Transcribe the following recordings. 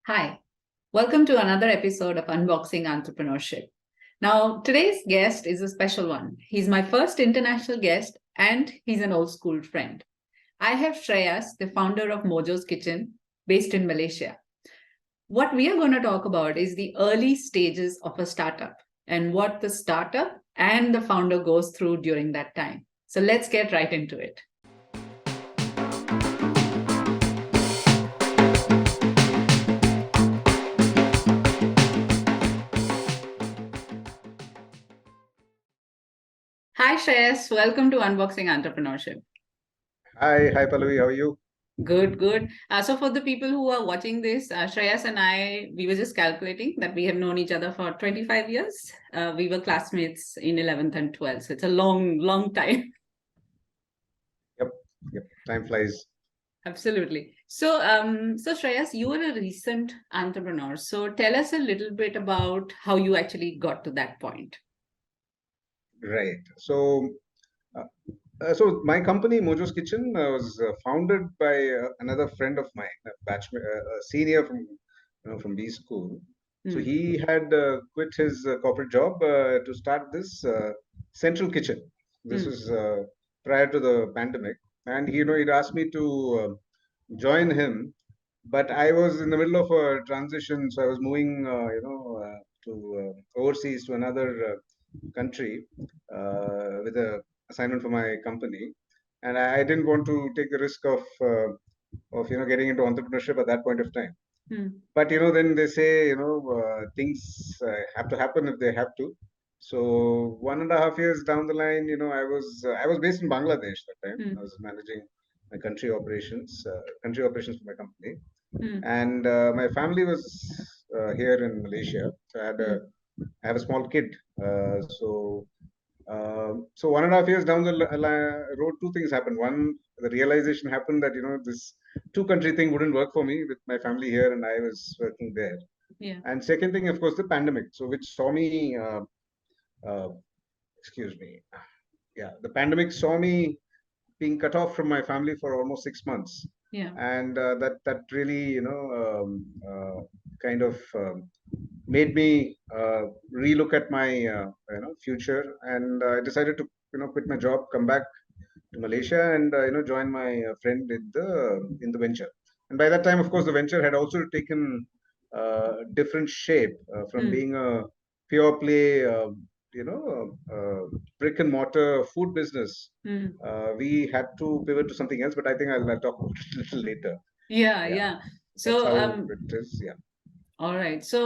Hi, welcome to another episode of Unboxing Entrepreneurship. Now, today's guest is a special one. He's my first international guest and he's an old school friend. I have Shrayas, the founder of Mojos Kitchen, based in Malaysia. What we are going to talk about is the early stages of a startup and what the startup and the founder goes through during that time. So let's get right into it. Hi, Shreyas. Welcome to Unboxing Entrepreneurship. Hi, Pallavi. How are you? Good, good. So for the people who are watching this, Shreyas and I, we were just calculating that we have known each other for 25 years. We were classmates in 11th and 12th. So it's a long, long time. Yep. Time flies. Absolutely. So Shreyas, you are a recent entrepreneur. So tell us a little bit about how you actually got to that point. Right. So my company, Mojos Kitchen, was founded by another friend of mine, a senior from B school. So Hmm. he had quit his corporate job to start this central kitchen. This Hmm. was prior to the pandemic, and he'd asked me to join him, but I was in the middle of a transition, so I was moving, to overseas to another country with a assignment for my company, and I didn't want to take the risk of getting into entrepreneurship at that point of time. Hmm. But then they say things have to happen if they have to. So 1.5 years down the line, I was based in Bangladesh that time. I Hmm. was managing my country operations for my company, Hmm. and my family was here in Malaysia. So Hmm. I have a small kid. So 1.5 years down the road, two things happened. One, the realization happened that this two country thing wouldn't work for me with my family here, and I was working there. Yeah. And second thing, of course, the pandemic. So which saw me, uh, excuse me, yeah, the pandemic saw me being cut off from my family for almost 6 months, Yeah. and that really kind of made me relook at my future, and I decided to quit my job, come back to Malaysia, and join my friend in the venture. And by that time, of course, the venture had also taken different shape from Hmm. being a pure play, brick and mortar food business. Hmm. We had to pivot to something else, but I think I'll talk about it a little later. Yeah, Yeah, yeah. that's So, how it is. Yeah. all right. So,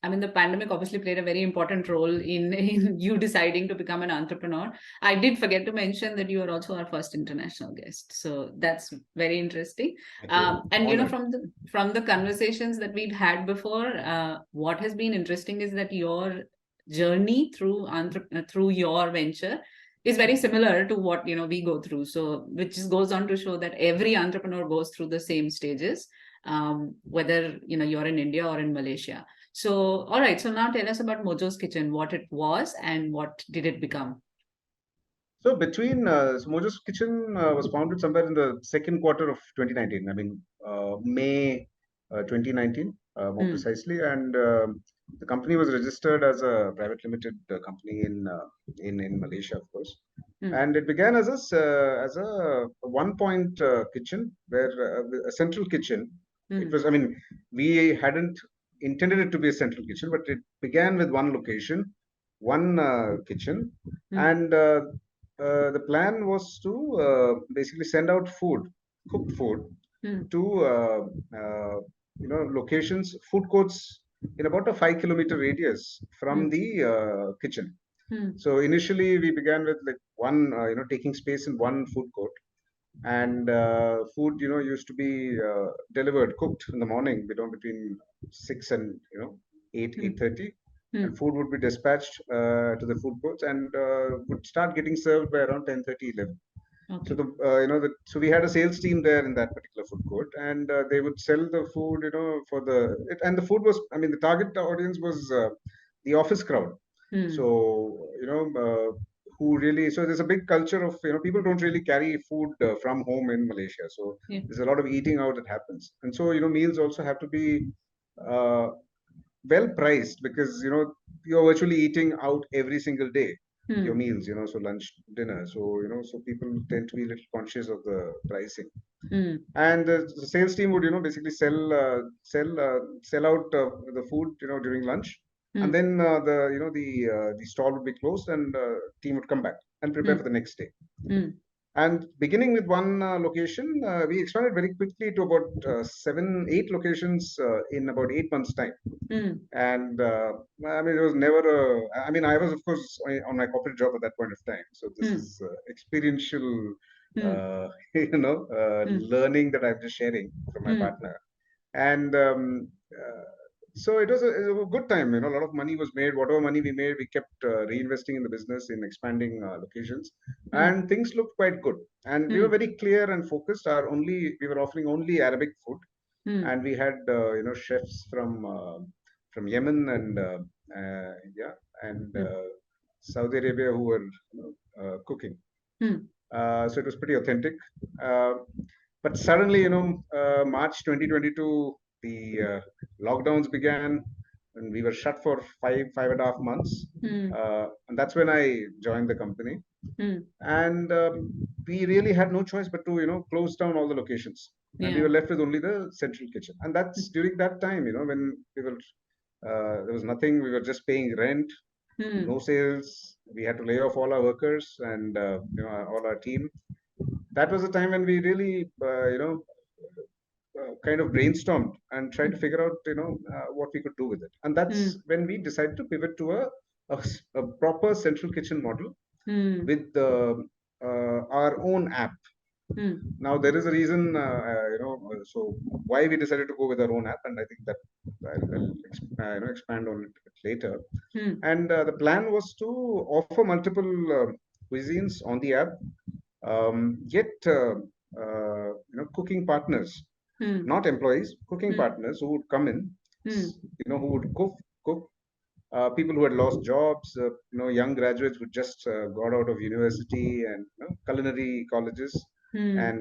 I mean, the pandemic obviously played a very important role in in you deciding to become an entrepreneur. I did forget to mention that you are also our first international guest, so that's very interesting. Thank you. And Honored. from the conversations that we'd had before, what has been interesting is that your journey through your venture is very similar to what we go through. So, which just goes on to show that every entrepreneur goes through the same stages, whether you're in India or in Malaysia. So, all right. So now tell us about Mojo's Kitchen, what it was and what did it become? So Mojos Kitchen was founded somewhere in the second quarter of 2019. I mean, May 2019, more Hmm. precisely. And the company was registered as a private limited company in Malaysia, of course. Hmm. And it began as a one point kitchen, where a central kitchen. It Hmm. was. I mean, we hadn't intended it to be a central kitchen, but it began with one location, one kitchen, Hmm. and the plan was to basically send out cooked food, Hmm. to locations, food courts in about a 5 kilometer radius from Hmm. the kitchen. Hmm. So initially we began with like one, taking space in one food court, and food, used to be delivered, cooked in the morning, between 6 and 8:30, Hmm. and food would be dispatched to the food courts, and would start getting served by around 10:30, 11. So Okay. so we had a sales team there in that particular food court, and they would sell the food, and the food was, I mean, the target audience was the office crowd. Hmm. So who really, so there's a big culture of, people don't really carry food from home in Malaysia. So Yeah. there's a lot of eating out that happens. And so, meals also have to be uh, well priced, because, you're virtually eating out every single day, your Hmm. meals, so lunch, dinner. So, so people tend to be a little conscious of the pricing. Hmm. And the sales team would, basically sell out the food, during lunch. And Hmm. then the stall would be closed, and team would come back and prepare Hmm. for the next day. Hmm. And beginning with one location, we expanded very quickly to about 7, 8 locations in about 8 months' time. Hmm. And I mean, it was never I mean, I was, of course, on my corporate job at that point of time. So this Hmm. is experiential, Hmm. Hmm. learning that I'm just sharing from my Hmm. partner. And so it was a good time. A lot of money was made. Whatever money we made, we kept reinvesting in the business, in expanding locations, Hmm. and things looked quite good. And we were Hmm. very clear and focused. We were offering only Arabic food, Hmm. and we had chefs from Yemen and yeah, and Hmm. Saudi Arabia, who were cooking. Hmm. So it was pretty authentic. Uh, but suddenly, March 2022, the lockdowns began, and we were shut for 5.5 months. Hmm. And that's when I joined the company. Hmm. And we really had no choice but to, close down all the locations. And we Yeah. were left with only the central kitchen. And Hmm. that's during that time, when we were, there was nothing. We were just paying rent, Hmm. no sales. We had to lay off all our workers and, all our team. That was the time when we really, kind of brainstormed and tried to figure out, what we could do with it. And Hmm. that's when we decided to pivot to a proper central kitchen model Hmm. with our own app. Hmm. Now there is a reason, so why we decided to go with our own app, and I think that I'll expand on it later. Hmm. And the plan was to offer multiple cuisines on the app, get cooking partners, Hmm. not employees, cooking Hmm. partners who would come in, Hmm. who would cook. People who had lost jobs, young graduates who just got out of university and, culinary colleges, Hmm. and,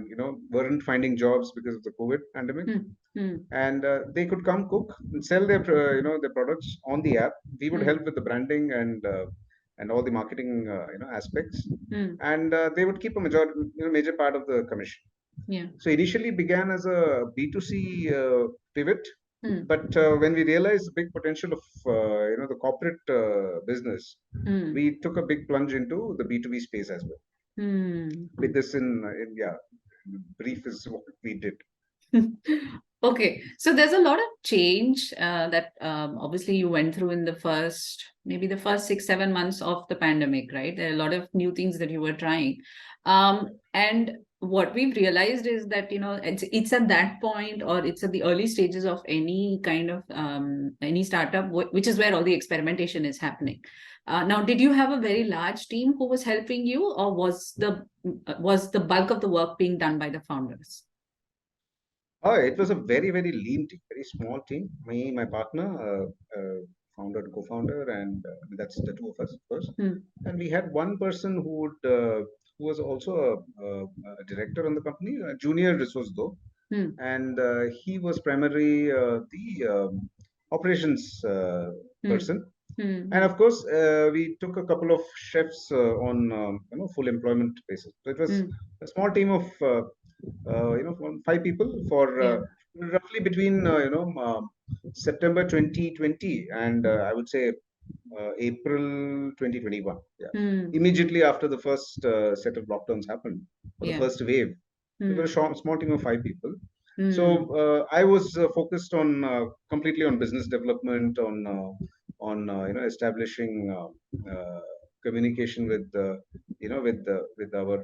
weren't finding jobs because of the COVID pandemic. Hmm. Hmm. And they could come cook and sell their products on the app. We would Hmm. help with the branding and all the marketing, aspects. Hmm. And they would keep a major part of the commission. Yeah. So initially began as a B2C pivot, Hmm. but when we realized the big potential of the corporate business, Hmm. we took a big plunge into the B2B space as well. Hmm. With this in yeah, brief is what we did. Okay, so there's a lot of change that obviously you went through in the first, maybe the first 6, 7 months of the pandemic, right? There are a lot of new things that you were trying. And what we've realized is that, it's at that point, or it's at the early stages of any kind of any startup, which is where all the experimentation is happening. Now, did you have a very large team who was helping you, or was the bulk of the work being done by the founders? Oh, it was a very, very lean team, very small team. Me, my partner, founder and co-founder, and that's the two of us, of course. Hmm. And we had one person who was also a director on the company, a junior resource though, Hmm. and he was primarily the operations Hmm. person. Hmm. And Hmm. of course, we took a couple of chefs on full employment basis. So it was Hmm. a small team of 5 people for Yeah. roughly between September 2020 and I would say April 2021. Yeah, Hmm. immediately after the first set of lockdowns happened, or the Yeah. first wave, we were Hmm. a small team of 5 people. So Hmm. I was focused on completely on business development, on establishing communication with with our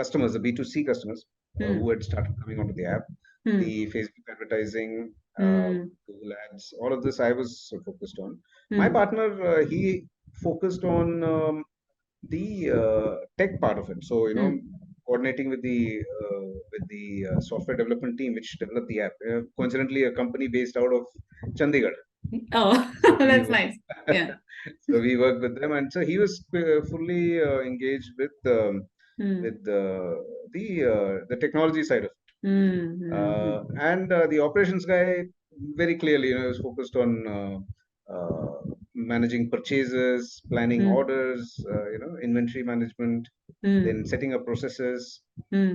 customers, the B2C customers who Hmm. had started coming onto the app, Hmm. the Facebook advertising, Hmm. Google Ads, all of this I was focused on. My Hmm. partner, he focused on the tech part of it. So Hmm. coordinating with the software development team which developed the app. Coincidentally, a company based out of Chandigarh. Oh, So we that's work, nice. Yeah. so we worked with them, and so he was fully engaged Hmm. with the technology side of it. Hmm. Hmm. Hmm. And the operations guy very clearly, is focused on managing purchases, planning Hmm. orders, inventory management, Hmm. then setting up processes. Hmm.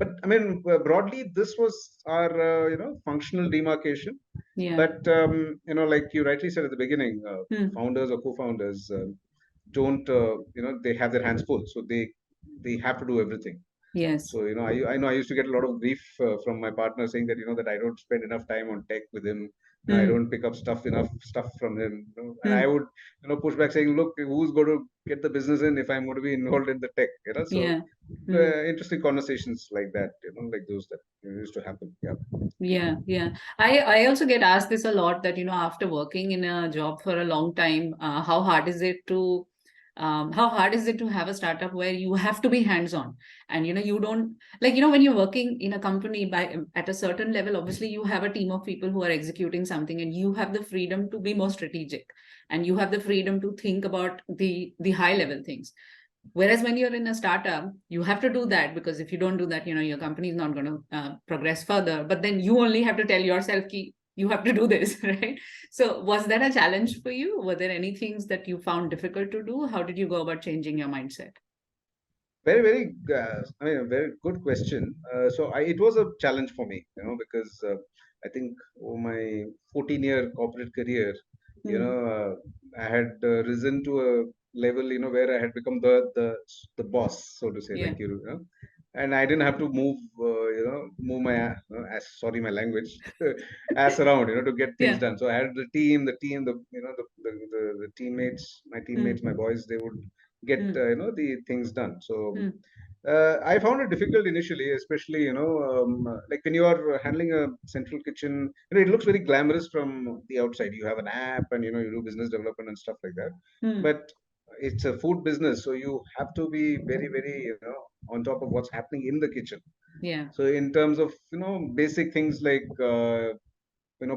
But I mean, broadly, this was our functional demarcation. Yeah. But like you rightly said at the beginning, Hmm. founders or co-founders don't, they have their hands full, so they have to do everything. Yes. So I know I used to get a lot of grief from my partner saying that that I don't spend enough time on tech with him. I Hmm. don't pick up enough stuff from him. And I Hmm. would push back saying, look, who's going to get the business in if I'm going to be involved in the tech? So Yeah. Hmm. interesting conversations like that, like those that used to happen. Yeah. Yeah, yeah. I also get asked this a lot that, after working in a job for a long time, how hard is it to have a startup where you have to be hands-on and, you don't like, when you're working in a company at a certain level, obviously you have a team of people who are executing something and you have the freedom to be more strategic and you have the freedom to think about the high level things. Whereas when you're in a startup, you have to do that because if you don't do that, your company is not going to progress further. But then you only have to tell yourself ki you have to do this, right? So was that a challenge for you? Were there any things that you found difficult to do? How did you go about changing your mindset? Very, very, I mean, a very good question. It was a challenge for me, because I think over my 14-year corporate career, Hmm. I had risen to a level, where I had become the boss, so to say, Yeah. like and I didn't have to move my as sorry my language, ass around, to get things Yeah. done. So I had the teammates, my Hmm. teammates, my boys, they would get Hmm. the things done. So Hmm. I found it difficult initially, especially like when you are handling a central kitchen. It looks very glamorous from the outside. You have an app, and you do business development and stuff like that. Hmm. But it's a food business, so you have to be very, very on top of what's happening in the kitchen. Yeah. So in terms of basic things like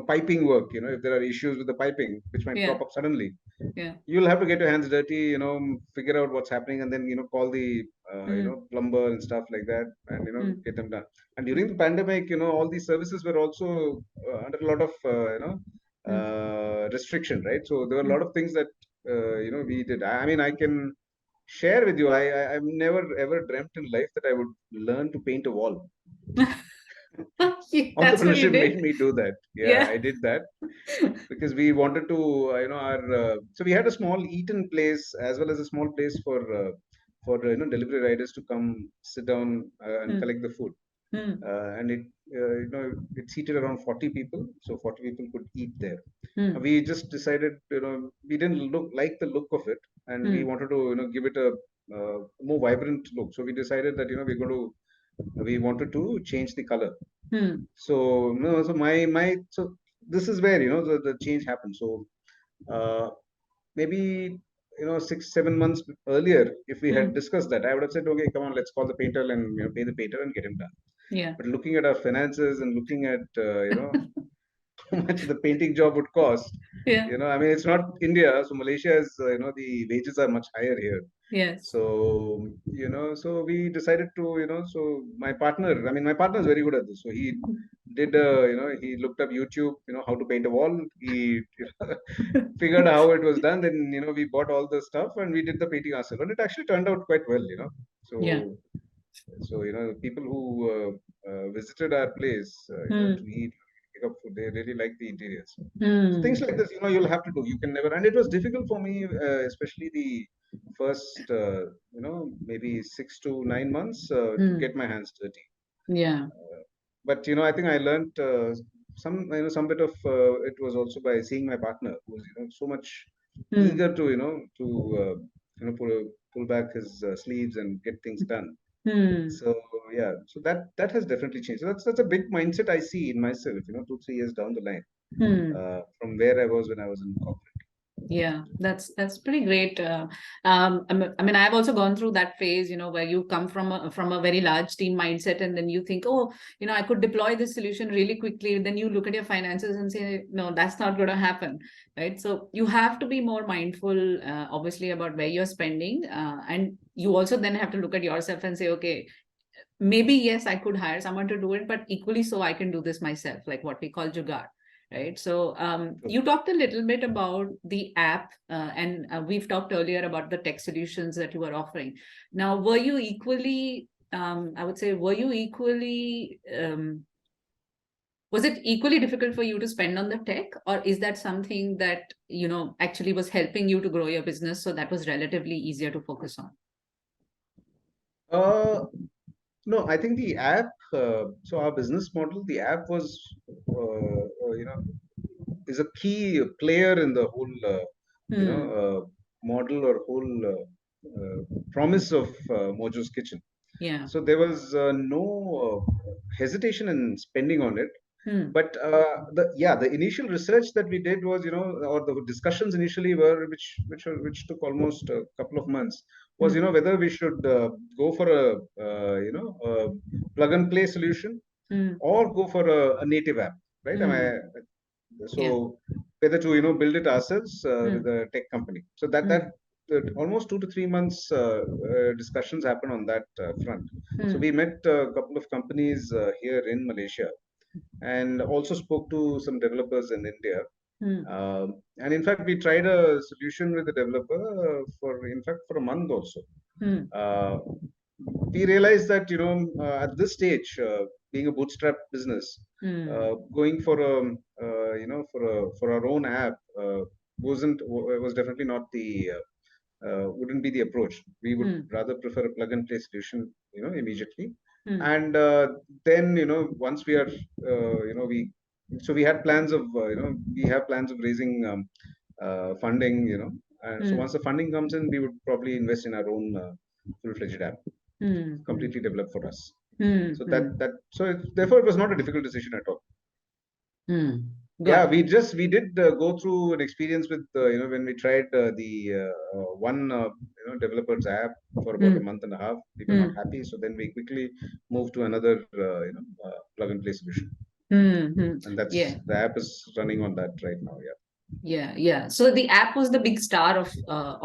piping work, if there are issues with the piping which might Yeah. crop up suddenly, Yeah. you'll have to get your hands dirty, figure out what's happening, and then call the Hmm. plumber and stuff like that, and Hmm. get them done. And during the pandemic, all these services were also under a lot of Hmm. restriction, right? So there were a Hmm. lot of things that we did. I mean, I can share with you, I've never ever dreamt in life that I would learn to paint a wall. That's what you Entrepreneurship made did. me do that. Yeah, Yeah. I did that because we wanted to our so we had a small eat-in place as well as a small place for delivery riders to come sit down and Hmm. collect the food, Hmm. and it seated around 40 people, so 40 people could eat there. Hmm. We just decided, we didn't like the look of it, and we Hmm. wanted to give it a more vibrant look. So we decided that we wanted to change the color. Hmm. So no, so my so this is where the change happened. So uh, maybe 6 7 months earlier, if we had Hmm. discussed that, I would have said, okay, come on, let's call the painter and pay the painter and get him done. Yeah. But looking at our finances and looking at how much the painting job would cost, Yeah. I mean, it's not India, so Malaysia is the wages are much higher here. Yes. So so we decided to so my partner, I mean, my partner is very good at this. So he did he looked up YouTube, how to paint a wall. He figured how it was done. Then we bought all the stuff and we did the painting ourselves, and it actually turned out quite well. Yeah. So the people who visited our place, to Hmm. eat, pick up food, they really like the interiors. So things Hmm. like this, you'll have to do. You can never, and it was difficult for me, especially the first, maybe 6 to 9 months to Hmm. get my hands dirty. Yeah. But I think I learned some bit of it was also by seeing my partner, who was so much Hmm. eager to pull back his sleeves and get things done. Hmm. So yeah, so that has definitely changed. So that's a big mindset I see in myself, 2 3 years down the line, Hmm. from where I was when I was in corporate. Yeah, that's pretty great. I mean, I've also gone through that phase, where you come from a very large team mindset, and then you think, oh, I could deploy this solution really quickly. Then you look at your finances and say, no, that's not going to happen, right? So you have to be more mindful, obviously, about where you're spending, and you also then have to look at yourself and say, okay, maybe yes, I could hire someone to do it, but equally so I can do this myself, like what we call jugad, right? So you talked a little bit about the app, and we've talked earlier about the tech solutions that you were offering. Now, were you equally, I would say, was it equally difficult for you to spend on the tech, or is that something that actually was helping you to grow your business, so that was relatively easier to focus on? Uh, no, I think the app. So our business model, the app was, is a key player in the whole, Hmm. model or whole promise of Mojos Kitchen. Yeah. So there was no hesitation in spending on it. Hmm. But the initial research that we did was, or the discussions initially were, which took almost a couple of months, was, Hmm. whether we should go for a a plug and play solution, Hmm. or go for a native app, right? Am I, Hmm. so Yeah. whether to build it ourselves with Hmm. a tech company. So that almost 2 to 3 months discussions happened on that front. So Hmm. we met a couple of companies here in Malaysia, and also spoke to some developers in India. Hmm. And in fact, we tried a solution with the developer in fact, for a month also. Hmm. Uh, we realized that, at this stage, being a bootstrap business, Hmm. going for a, for our own app, was definitely not the wouldn't be the approach. We would Hmm. rather prefer a plug and play solution, immediately. Hmm. And then, once we are, we so we had plans of, we have plans of raising funding, and so Hmm. once the funding comes in, we would probably invest in our own full-fledged app, Hmm. Hmm. completely developed for us. Hmm. So Hmm. therefore it was not a difficult decision at all. Hmm. Yeah, Got it. we did go through an experience with, when we tried the one developer's app for about a Hmm. month and a half. We were not Hmm. happy, so then we quickly moved to another plug and play solution, Hmm. Hmm. and that's Yeah. the app is running on that right now. Yeah, Yeah. Yeah. So the app was the big star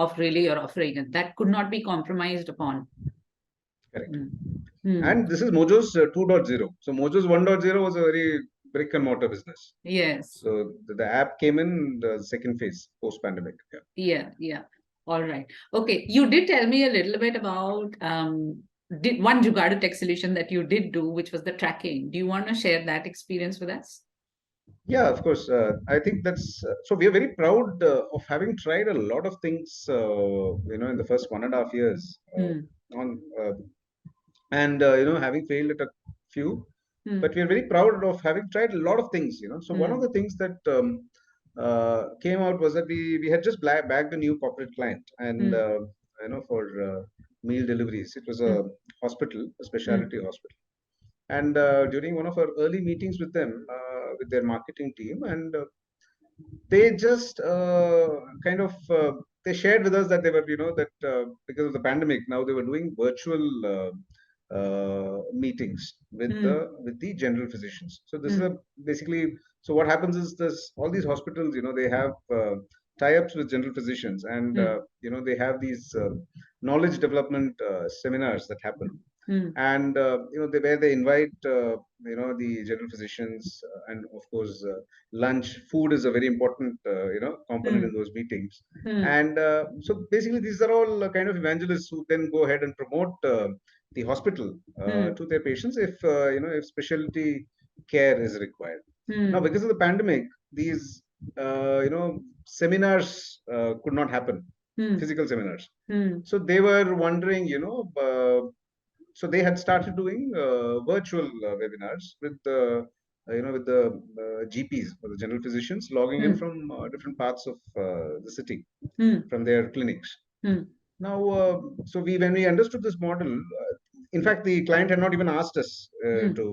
of really your offering, and that could not be compromised upon. correct. Hmm. Hmm. And this is Mojo's 2.0. So Mojo's 1.0 was a very brick and mortar business. Yes. So the app came in the second phase post pandemic. Yeah. Yeah. Yeah. All right. Okay. You did tell me a little bit about did one jugadu tech solution that you did do, which was the tracking. Do you want to share that experience with us? Yeah, of course. I think that's so. We are very proud of having tried a lot of things, in the first 1.5 years, Hmm. on and having failed at a few, Hmm. but we are very proud of having tried a lot of things. So one of Hmm. the things that came out was that we had just bagged a new corporate client, and Hmm. for meal deliveries. It was Hmm. a hospital, a Hmm. specialty hospital. And during one of our early meetings with them, with their marketing team, and they just kind of they shared with us that they were, that because of the pandemic, now they were doing virtual meetings Hmm. with the general physicians. So this is a Hmm. basically, so what happens is this: all these hospitals, they have tie-ups with general physicians, and Hmm. they have these knowledge development seminars that happen, Hmm. and where they invite the general physicians, and of course lunch food is a very important component in Hmm. those meetings. Hmm. And so basically these are all kind of evangelists who then go ahead and promote the hospital Hmm. to their patients, if if specialty care is required. Now, Hmm. because of the pandemic, these seminars could not happen, Hmm. physical seminars. Hmm. So they were wondering, so they had started doing virtual webinars with the with the GPs, or the general physicians, logging in Hmm. from different parts of the city, Hmm. from their clinics. Hmm. Now, so when we understood this model, in fact, the client had not even asked us Hmm. to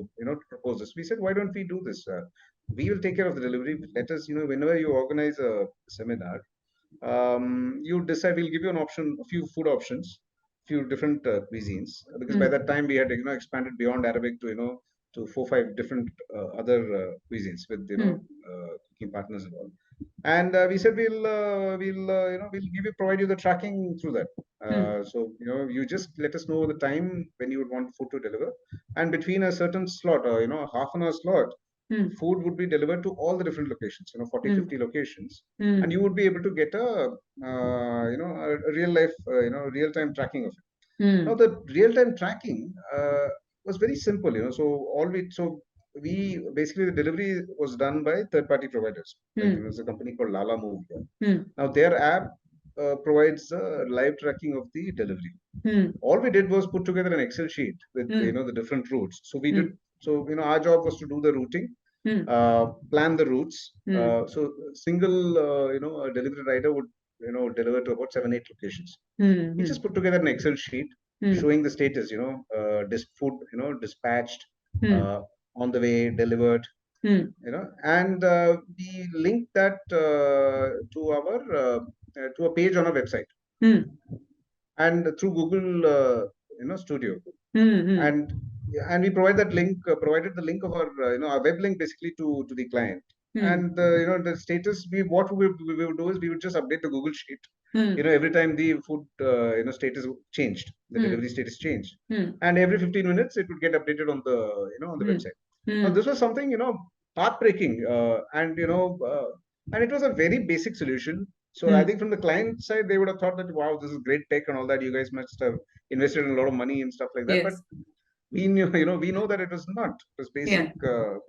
propose this. We said, why don't we do this? We will take care of the delivery. Let us, whenever you organize a seminar, you decide. We'll give you an option, a few food options, few different cuisines. Because by that time we had expanded beyond Arabic to to 4 5 different other cuisines with cooking partners and all. And we said we'll give you provide you the tracking through that. So you just let us know the time when you would want food to deliver, and between a certain slot, or half an hour slot, food would be delivered to all the different locations, 40 50 locations, and you would be able to get a real life real time tracking of it. Now the real time tracking was very simple, we basically, the delivery was done by third party providers. Like, there's a company called Lala Move here. Now their app provides live tracking of the delivery. All we did was put together an Excel sheet with the different routes. So we did. So our job was to do the routing, plan the routes. So single a delivery rider would deliver to about 7 8 locations. We just put together an Excel sheet showing the status. Food dispatched, on the way, delivered. And we linked that to our to a page on our website, and through Google Studio. And we provide that link, provided the link of our our web link basically to the client. And the status, what we would do is we would just update the Google sheet every time the food status changed, the delivery status changed. And every 15 minutes it would get updated on the on the website. Now this was something heartbreaking, and it was a very basic solution. So I think from the client side, they would have thought that, wow, this is great tech and all that. You guys must have invested in a lot of money and stuff like that. Yes. But we knew, we know that it was not. It was basic,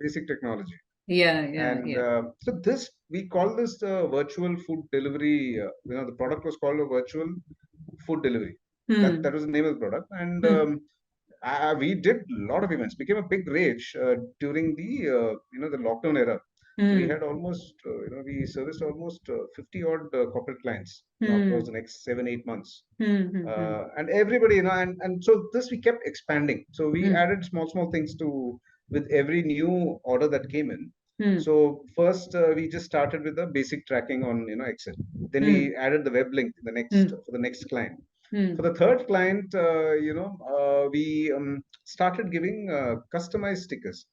basic technology. And so this, we call this the virtual food delivery. The product was called a virtual food delivery. That was the name of the product. And we did a lot of events. Became a big rage during the the lockdown era. We had almost we serviced almost 50 odd corporate clients across the next 7 8 months. And everybody, and so this we kept expanding. So we added small things to with every new order that came in. So first we just started with the basic tracking on Excel. Then we added the web link for the next client. For the third client, we started giving customized stickers.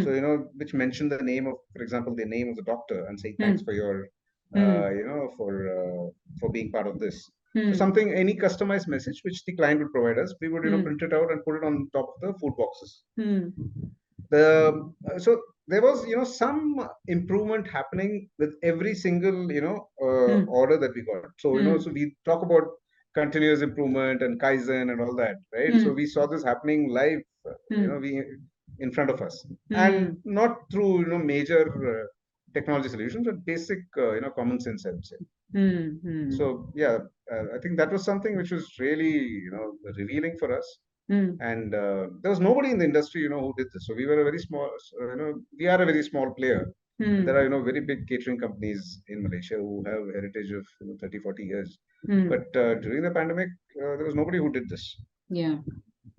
So which mention the name of, for example, the name of the doctor, and say thanks for your for being part of this. So something, any customized message which the client would provide us, we would print it out and put it on top of the food boxes. So there was some improvement happening with every single order that we got. So so we talk about continuous improvement and Kaizen and all that, right? So we saw this happening live, we in front of us, and not through major technology solutions, but basic common sense, I would say. So yeah, I think that was something which was really revealing for us. And there was nobody in the industry who did this. So we were a very small, we are a very small player. There are very big catering companies in Malaysia who have heritage of 30 40 years. But during the pandemic, there was nobody who did this.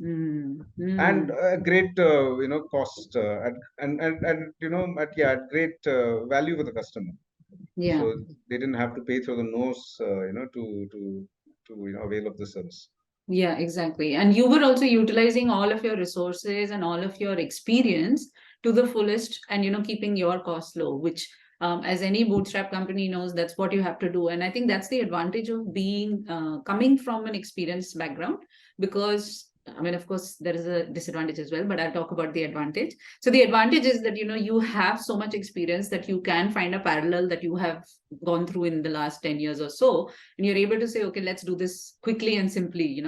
And a great cost, at great value for the customer. So they didn't have to pay through the nose to avail of the service. Yeah, exactly. And you were also utilizing all of your resources and all of your experience to the fullest, and keeping your costs low, which as any bootstrap company knows, that's what you have to do. And I think that's the advantage of being coming from an experienced background, because I mean, of course, there is a disadvantage as well, but I'll talk about the advantage. So the advantage is that, you have so much experience that you can find a parallel that you have gone through in the last 10 years or so. And you're able to say, okay, let's do this quickly and simply,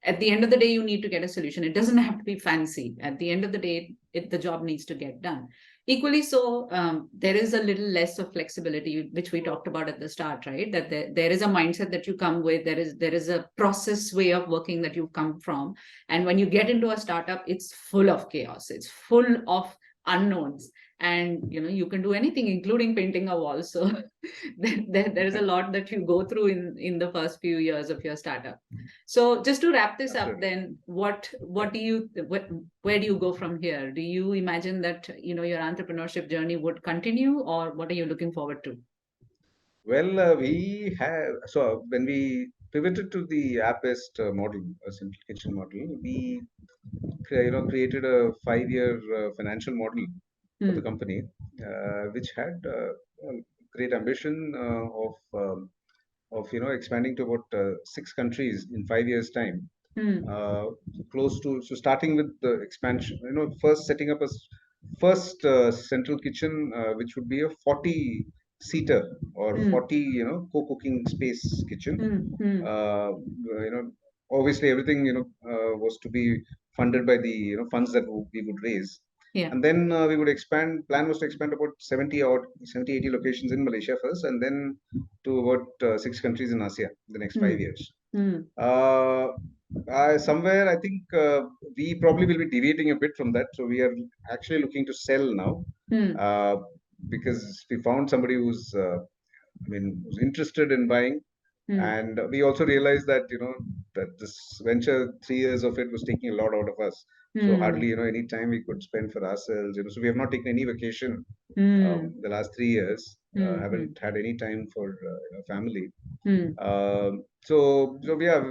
At the end of the day, you need to get a solution. It doesn't have to be fancy. At the end of the day, the job needs to get done. Equally so, there is a little less of flexibility, which we talked about at the start, right? That there is a mindset that you come with. There is a process way of working that you come from. And when you get into a startup, it's full of chaos. It's full of unknowns. And you can do anything, including painting a wall. So there is a lot that you go through in the first few years of your startup. So just to wrap this up, then what do you where do you go from here? Do you imagine that your entrepreneurship journey would continue, or what are you looking forward to? Well, we have so when we pivoted to the app-based model, a simple kitchen model, we created a 5-year financial model for the Hmm. company, which had great ambition of expanding to about 6 countries in 5 years' time. Hmm. Uh, Close to so starting with the expansion, first setting up a first central kitchen, which would be a 40-seater or Hmm. 40 co-cooking space kitchen. Hmm. Hmm. uh, you know Obviously everything was to be funded by the funds that we would raise, Yeah. and then we would expand. Plan was to expand about 70 80 locations in Malaysia first, and then to about 6 countries in Asia in the next Hmm. 5 years. Hmm. uh, Somewhere I think we probably will be deviating a bit from that, so we are actually looking to sell now, Hmm. uh, because we found somebody who's interested in buying, Hmm. and we also realized that that this venture, 3 years of it was taking a lot out of us. So Hmm. hardly any time we could spend for ourselves. So we have not taken any vacation Hmm. the last 3 years. Hmm. Hmm. Haven't had any time for family. Hmm. So we have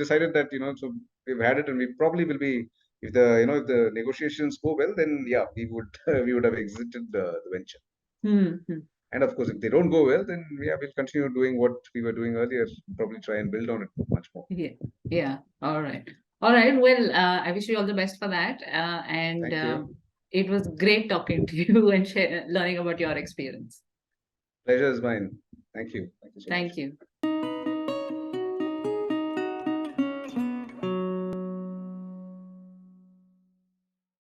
decided that so we've had it, and we probably will be, if the negotiations go well, then yeah, we would we would have exited the venture. Hmm. Hmm. And of course, if they don't go well, then yeah, we'll continue doing what we were doing earlier. Probably try and build on it much more. Yeah. Yeah. All right. All right. Well, I wish you all the best for that. And Thank you. it was great talking to you and learning about your experience. Pleasure is mine. Thank you. Thank you so much. Thank you.